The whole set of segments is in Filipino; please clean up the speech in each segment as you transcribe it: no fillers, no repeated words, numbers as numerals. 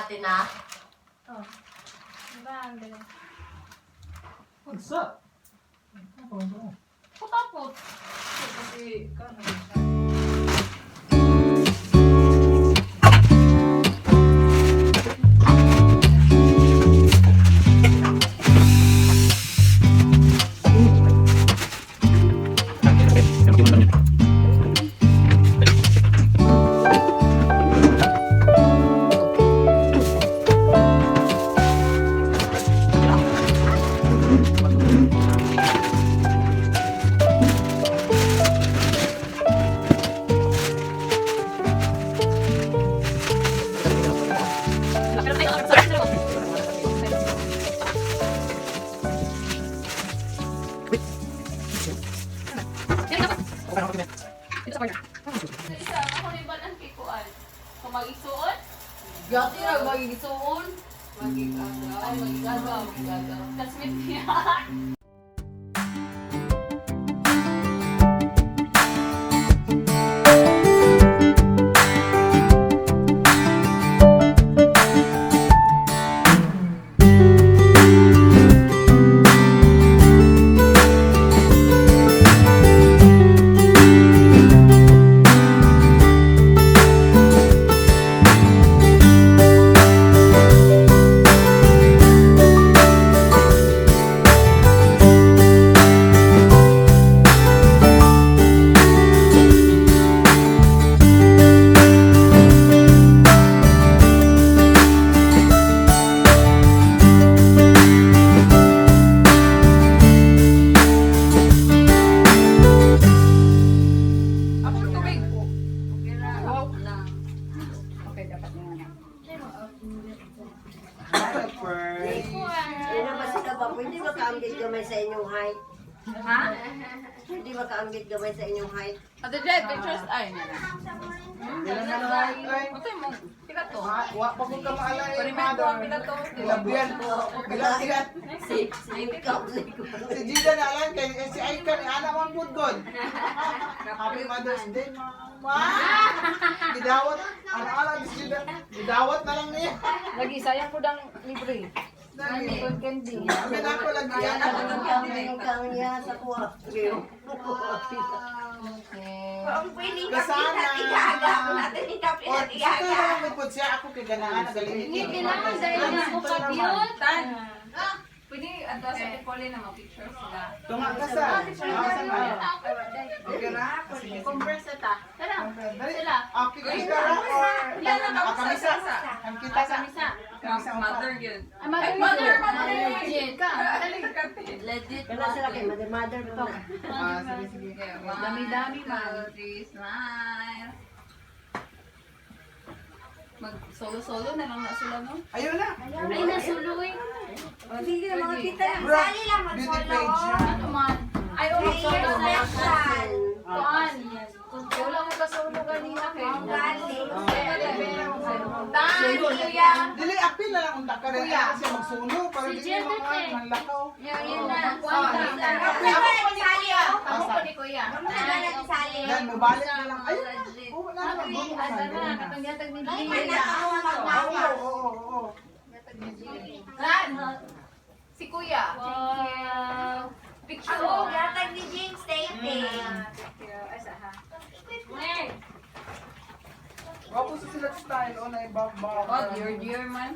natin na. Oh. Diba, ang galing. What's up? Putapot. Kasi, Ako rin ba ng kikuan? Kung mag-isuot? Yati na, magigisuon. Magigagaw. That's me. Hindi na ba sila ba? Pwede ba kaanggit gamay sa inyong height? Ha? Pwede ba kaanggit gamay sa inyong height? Ate Jed, pictures ay. ay. Ito mo. Pila to? Wa pa kung ka maalay. Parimen ko ang pila to. Bilabian ko. Bilabian. Si Gida na lang kay si Aika ni Ana man pud god. Happy Mother's Day, mama. Gidawat ana si Gida. Gidawat na lang niya. Lagi sayang po dang libre. Dali. Candy. Kami na ako lagi yan. Ako nagkamay kang niya sa kuha. Kasana. O, ito na lang may pud siya. Ako kay ganaan. Galing. Kailangan dahil na ako ka-cute. Pwede ato sa Epole na mag-picture sila. Tunga ka sa. Okay na. Converse ta. Tara. Sila. Okay ka or kamisa. Ang kita sa Kamisa. Mother yun. Ay, mother. Legit ka. Legit. Kaya sila kay mother to. sige. Dami-dami man. Smile. Mag-solo-solo na lang na sila, no? Ayun na. Ay, nasuloy. Sige na mga kita lang. Bro, Sali lang beauty mag-solo. page yan. Ano man? Ay, solo na yan. Kuan. Wala ko kasolo kanina kay. Dali, kuya. Dili, apil na lang unta ka rin. Ayaw siya magsuno. Para Si di Jet, mga eh. manlakaw. Yan na. Kuan ka. Sali ako. Ako ko ni kuya. Sali. Yan, mabalik na lang. Ayun na. Oo, na. Ay, asa na. Katang-gatag ni Ay, Jay. Oo. Ran. Si kuya. Picture. Ako, gatag ni James, dating. Next. Wapo sa sila style. O, na ibang Oh, dear man.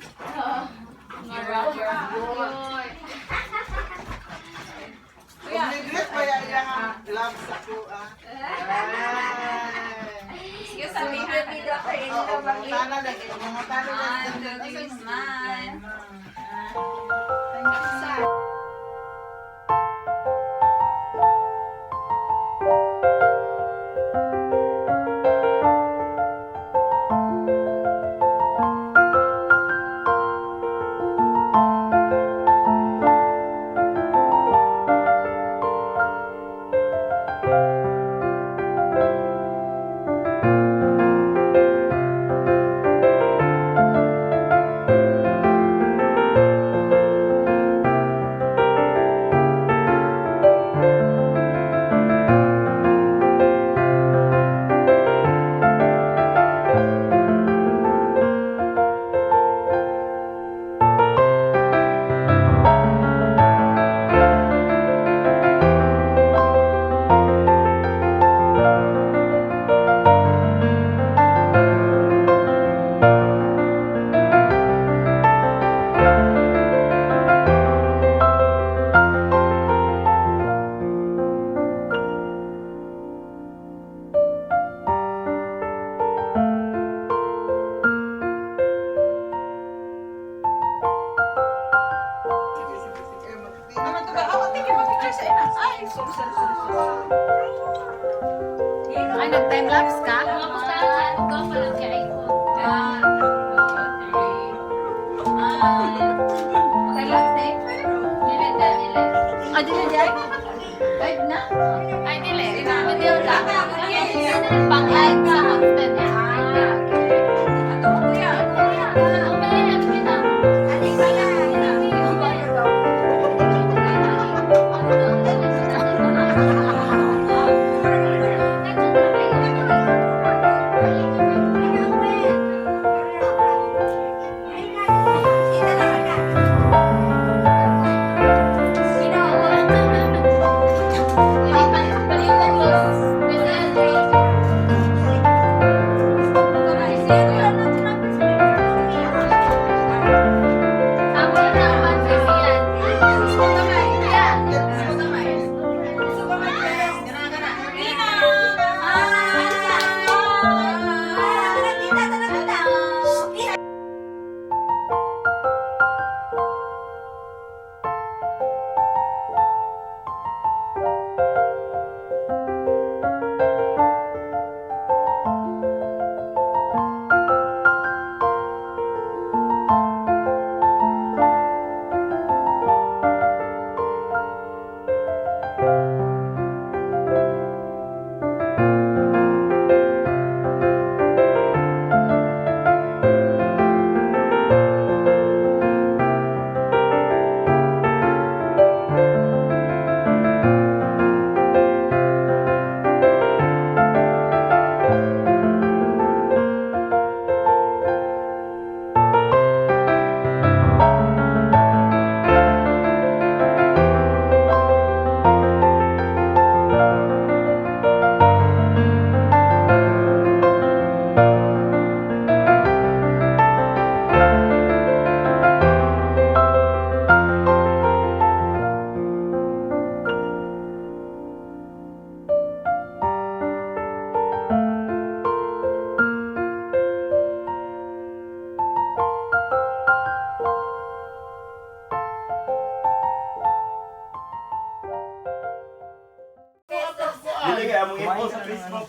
Kung nag-greet pa yan ang love sa ko, ah. Sige, sabihan. Oo, mga tana na. Mga tana na. Smile. Ay, nag-time lapse ka? Mga pustahan, go pa lang kay iPhone. 1, 2, 3. Okay, last day. Nilit na, nilit. Ah, di na dyan? Five na. Ay, nilit. Video ka. Pang-live sa husband niya. Ato mo kuya. Dili kaya mong i-post sa Facebook.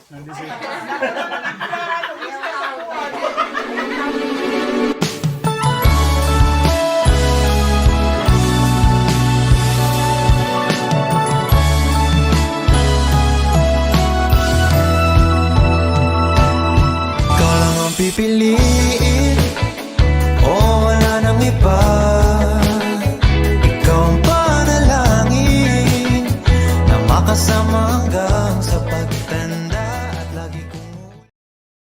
Ikaw lang ang pipiliin o wala nang iba. Ikaw ang panalangin na makasama hanggang